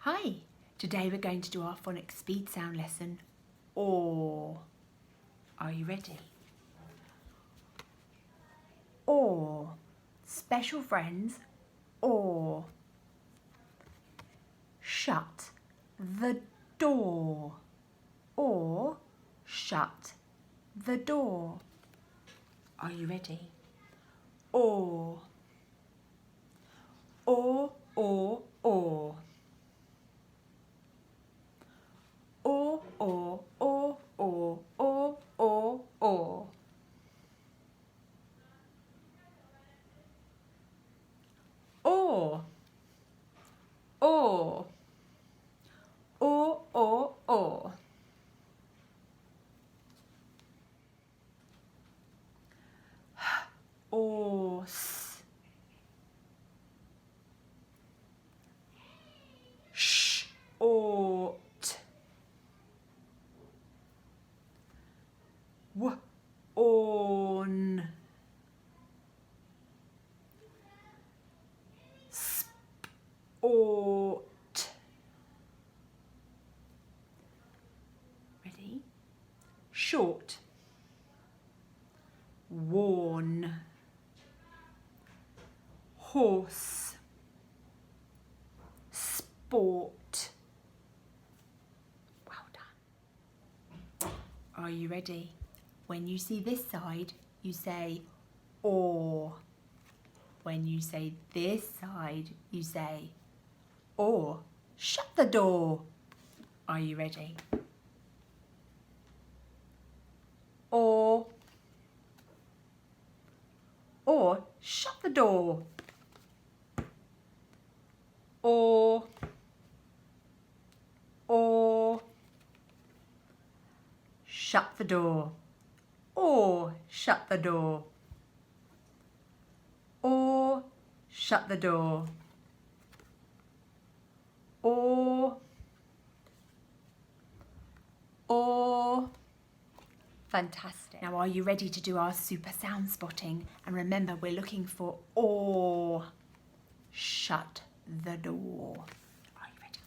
Hi, today we're going to do our phonic speed sound lesson, or. Are you ready? Or, special friends, or. Shut the door, or shut the door. Are you ready? Or. Or. Or. Or, or, or, or, or, or, or. Or, or, or, or. Horse. Ought. On. Sport. Ready? Short. Worn. Horse. Sport. Well done. Are you ready? When you see this side, you say or. When you say this side, you say or. Shut the door. Are you ready? Or shut the door. Or shut the door. Or shut the door. Or shut the door. Or fantastic. Now are you ready to do our super sound spotting? And remember, we're looking for or. Shut the door. Are you ready?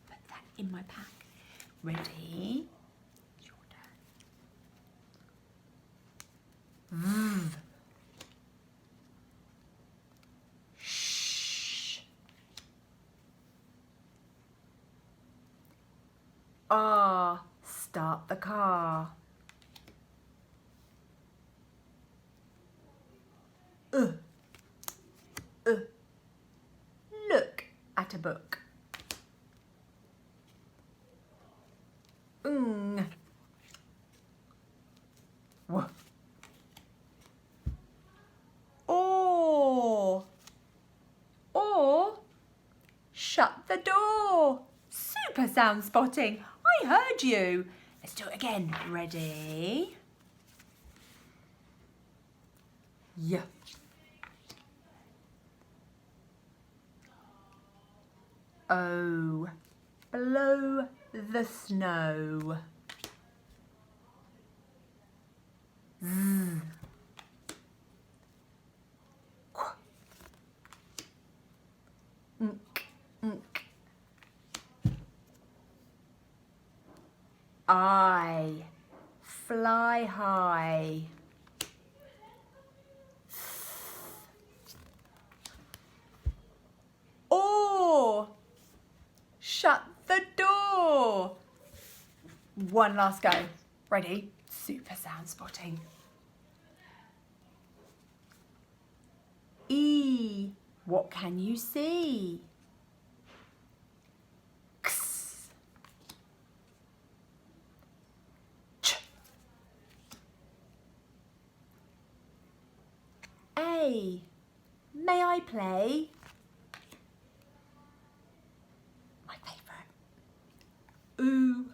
Put that in my pack. Ready? It's your turn. V. Shh. Ah. Start the car. Look at a book. Or shut the door. Super sound spotting. I heard you. Let's do it again. Ready? Yeah. Oh, blow the snow. Z. Nk. I fly high. Or shut the door. One last go. Ready? Super sound spotting. E. What can you see? X. Ch. A. May I play? My favourite. Ooh.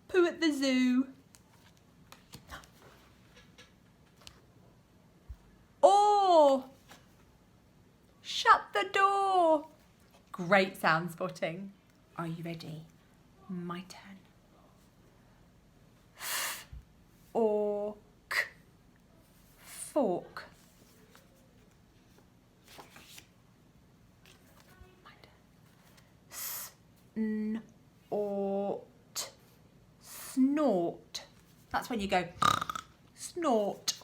Poo at the zoo. Or shut the door. Great sound spotting. Are you ready? My turn. Fork. Fork. My turn. snort. That's when you go snort.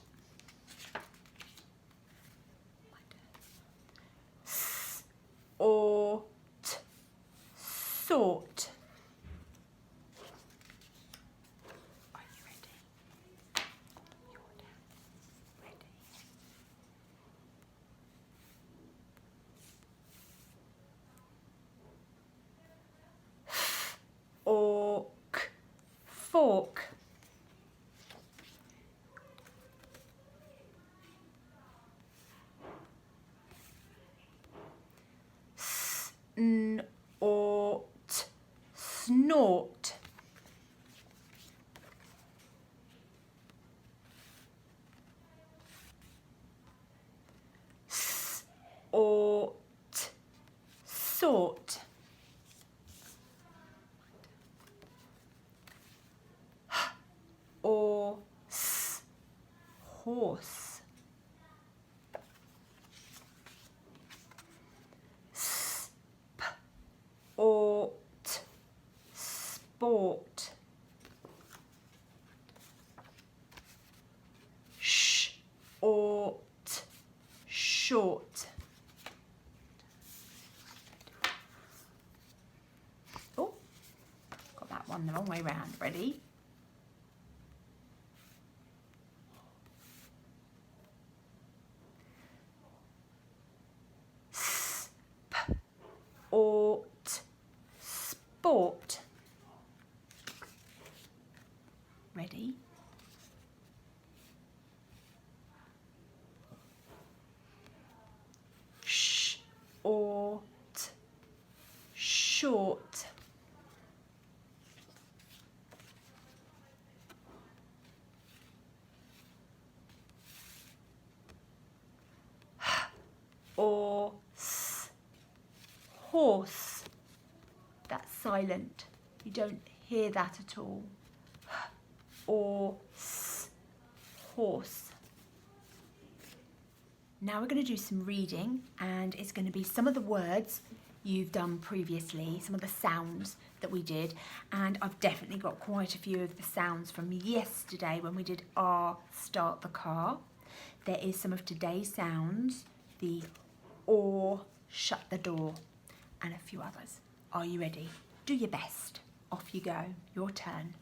Sort. Are you ready? Your turn. Ready? Fork. Snort. Sort. Horse. Sport. Short. Oh, got that one the wrong way round. Ready? Sport. Ready? Short. Horse. That's silent. You don't hear that at all. Horse. Now we're going to do some reading, and it's going to be some of the words you've done previously, some of the sounds that we did, and I've definitely got quite a few of the sounds from yesterday when we did our start the car. There is some of today's sounds, the or, shut the door, and a few others. Are you ready? Do your best. Off you go. Your turn.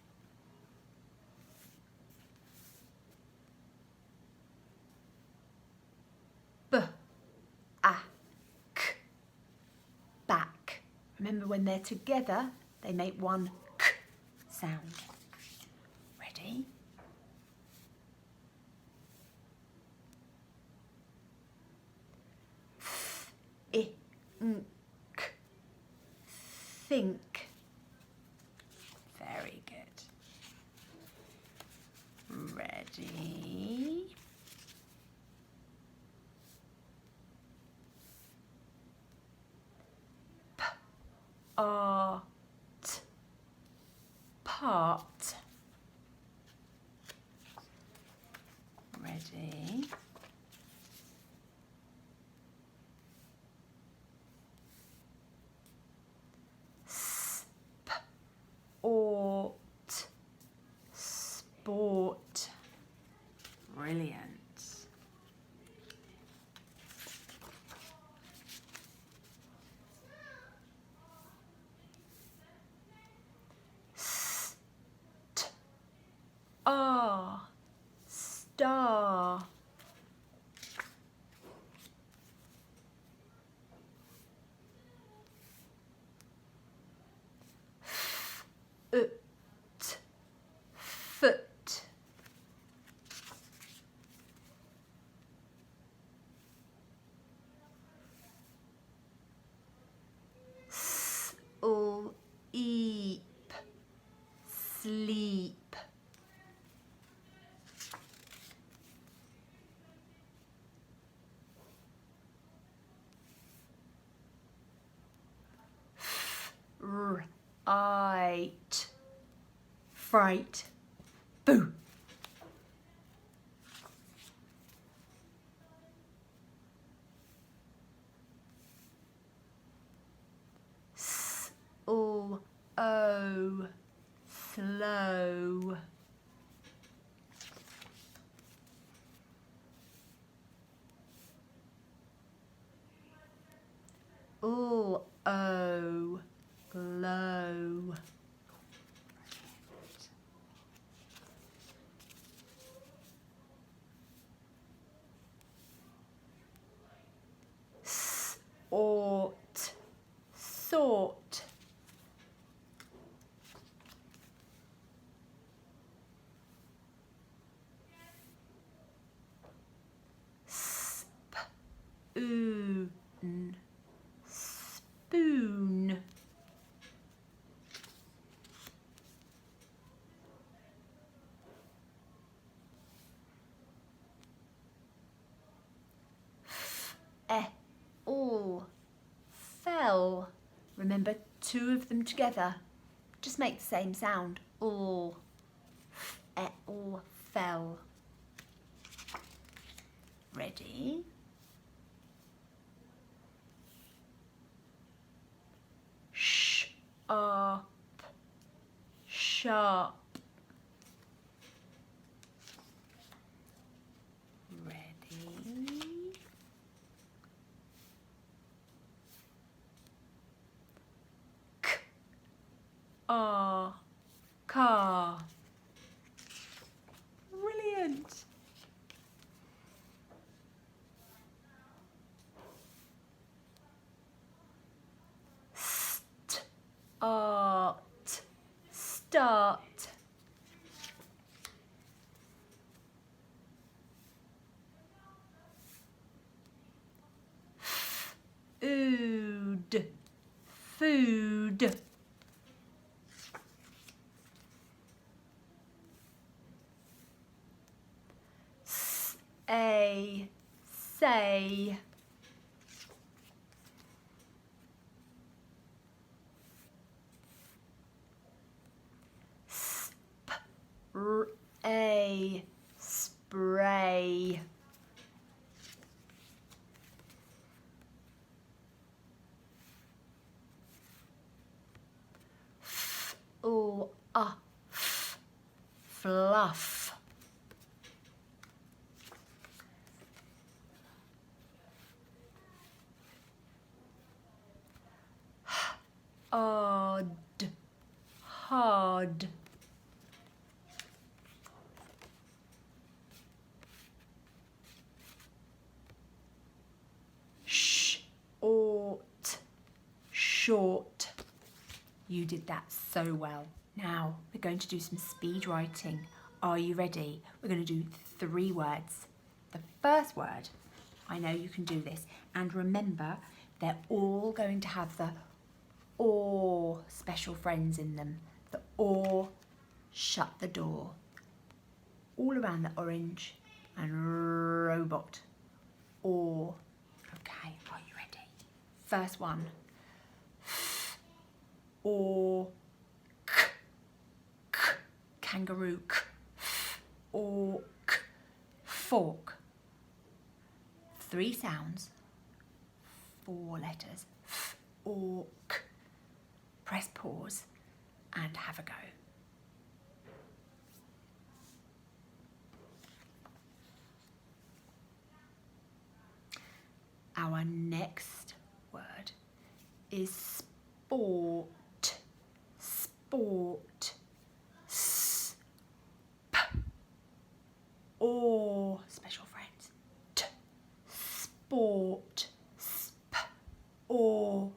Back. Remember, when they're together, they make one k sound. Ready? Think. Very good. Ready? Part. Ready? Sport. Brilliant. Star. Foot. Sleep. Sleep. Fright. Boo. O, slow. O, glow. Ought, sort. Spoon, spoon. All, fell. Remember, two of them together just make the same sound. All, all, fell. Ready? Sharp, sharp. Ready? Car. Brilliant. Start, start. Food, food. Say. Spray. Fluff. Odd, hard. Short, short. You did that so well. Now we're going to do some speed writing. Are you ready? We're going to do 3 words. The first word, I know you can do this, and remember they're all going to have the or special friends in them. The or, shut the door. All around the orange and robot. Or. Okay, are you ready? First one. Or. Kangaroo. Or. Fork. 3 sounds, 4 letters. Fork. Press pause and have a go. Our next word is sport. Sport. Or special friends. Sport. Or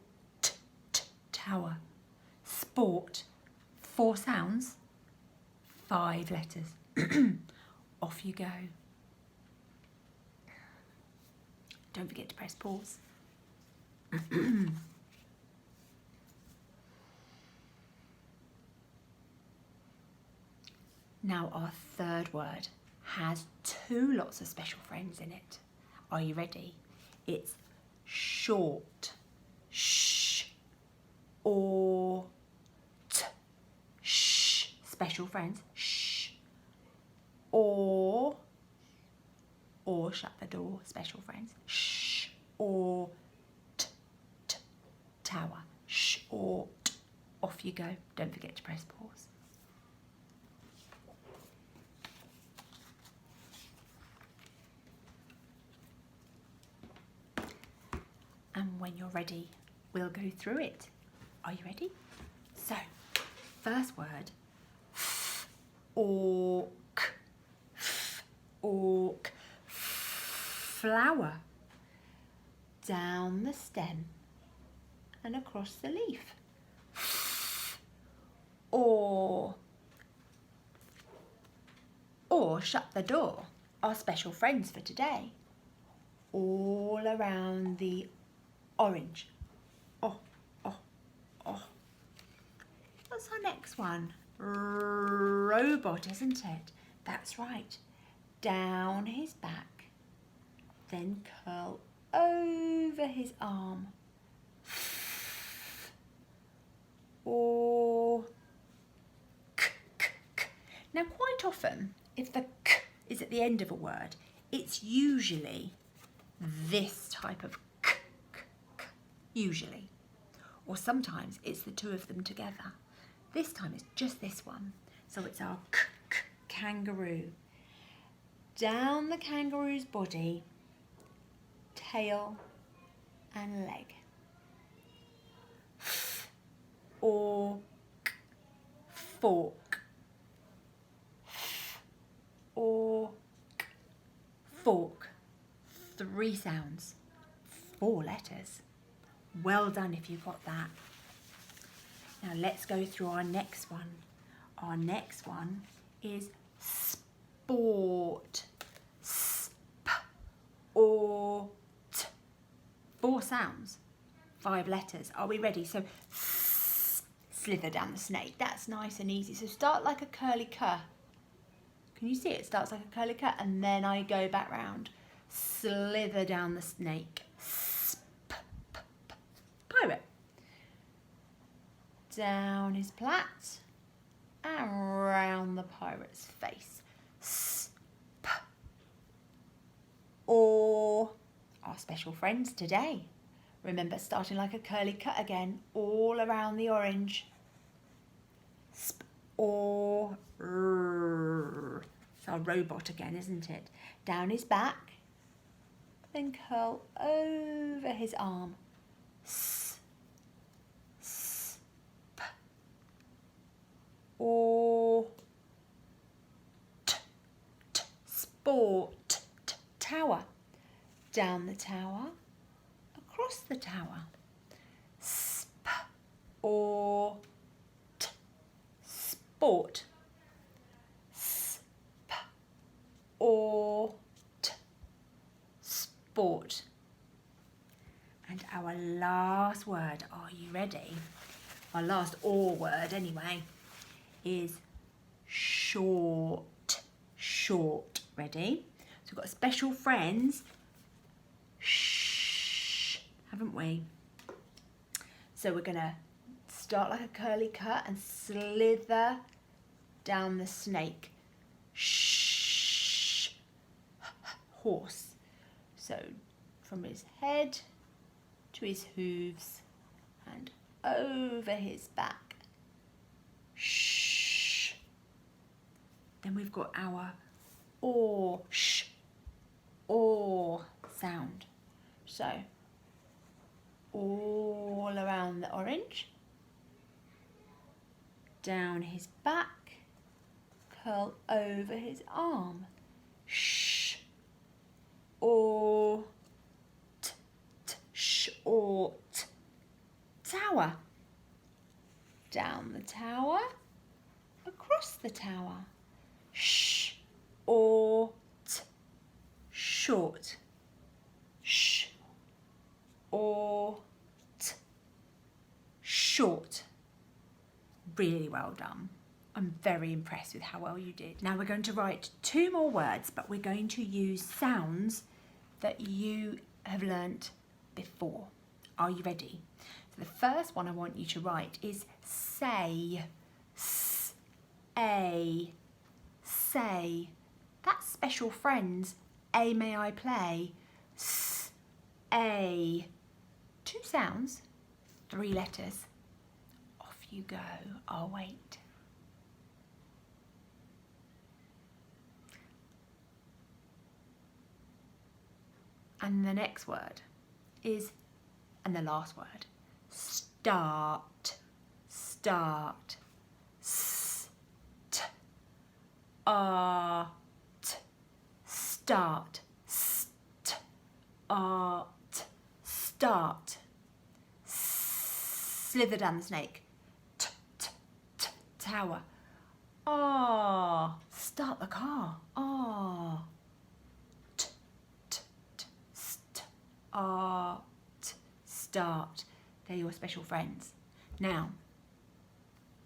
tower. Sport. 4 sounds, 5 letters. Off you go. Don't forget to press pause. Now our third word has 2 lots of special friends in it. Are you ready? It's short. Sh. Or. T. Sh. Special friends. Sh. Or shut the door. Special friends. Sh. Or. T. Tower. Short. off you go. Don't forget to press pause. And when you're ready, we'll go through it. Are you ready? So, first word, orc, orc, flower, down the stem and across the leaf. Or shut the door, our special friends for today. All around the orange. Oh, oh, oh. What's our next one? Robot, isn't it? That's right. Down his back, then curl over his arm. Or k, k, k. Now quite often, if the k is at the end of a word, it's usually this type of k, k, k, usually. Or sometimes it's the two of them together. This time it's just this one. So it's our k, k, kangaroo. Down the kangaroo's body, tail and leg. Or fork. Or fork. 3 sounds, 4 letters. Well done if you got that. Now let's go through our next one. Our next one is sport. Sp or t. 4 sounds, 5 letters. Are we ready? So slither down the snake. That's nice and easy. So start like a curly cur. Can you see it? It starts like a curly cur and then I go back round. Slither down the snake. Pirate. Down his plait and round the pirate's face. Or our special friends today. Remember, starting like a curly cut again, all around the orange. Or it's our robot again, isn't it? Down his back, then curl over his arm. Or sport, tower. Down the tower, across the tower. Or sport. Or sport. And our last word, are you ready? Our last or word anyway, is short. Short. Ready? So we've got special friends. Shh, haven't we? So we're going to start like a curly cut and slither down the snake. Shh. Horse. So from his head to his hooves and over his back. Shh. Then we've got our or, sh, or sound. So all around the orange, down his back, curl over his arm. Shh. Or t, t, short. Tower. Down the tower, across the tower. Shh. Or t, short. Shh. Or t, short. Really well done. I'm very impressed with how well you did. Now we're going to write 2 more words, but we're going to use sounds that you have learnt before. Are you ready? So the first one I want you to write is say. S-A. Say. That's special friends. A, may I play? S-A. 2 sounds, 3 letters. Off you go. I'll wait. And the next word is, and the last word, start, start, st, art, start, st, art, start, slither down the snake, t, t, t, tower, ah, start the car, ah, t, t, t, st, art, start. They're your special friends. Now,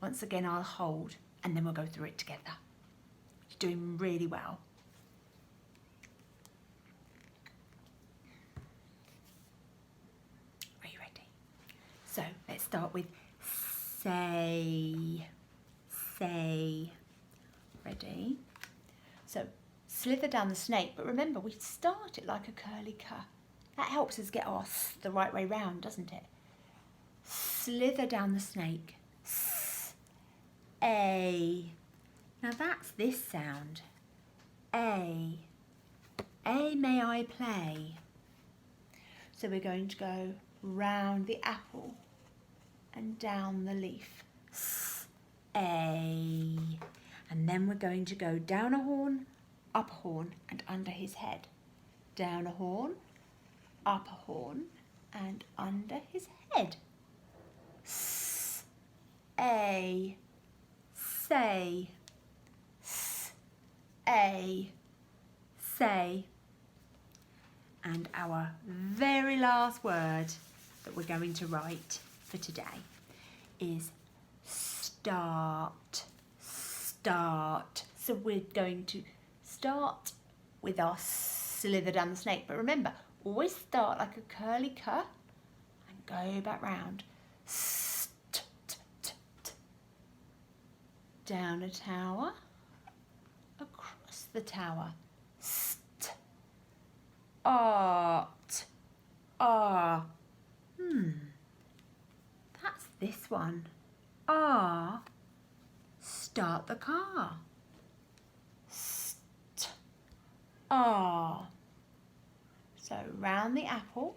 once again, I'll hold and then we'll go through it together. You're doing really well. Are you ready? So let's start with say, say. Ready? So slither down the snake, but remember we start it like a curly cur. That helps us get our the right way round, doesn't it? Slither down the snake. A. Now that's this sound. A. A, may I play? So we're going to go round the apple and down the leaf. A. And then we're going to go down a horn, up a horn, and under his head. Down a horn, up a horn, and under his head. A. Say. A. Say. And our very last word that we're going to write for today is start. Start. So we're going to start with our slither down the snake. But remember, always start like a curly cur and go back round. Down a tower, across the tower. Art. Ah. That's this one. Ah. Start the car. St. Ah. So round the apple,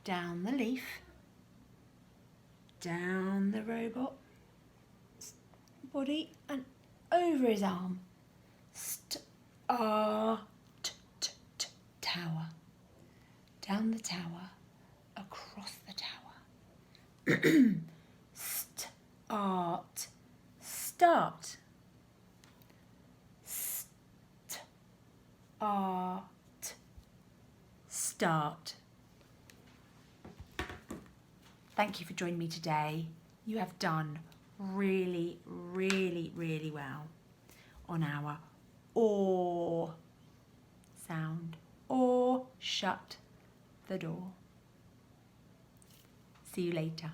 down the leaf, down the robot body and over his arm. Tower. Down the tower, across the tower. Start. Start. Start. Start. Thank you for joining me today. You have done really, really, really well on our or sound, or shut the door. See you later.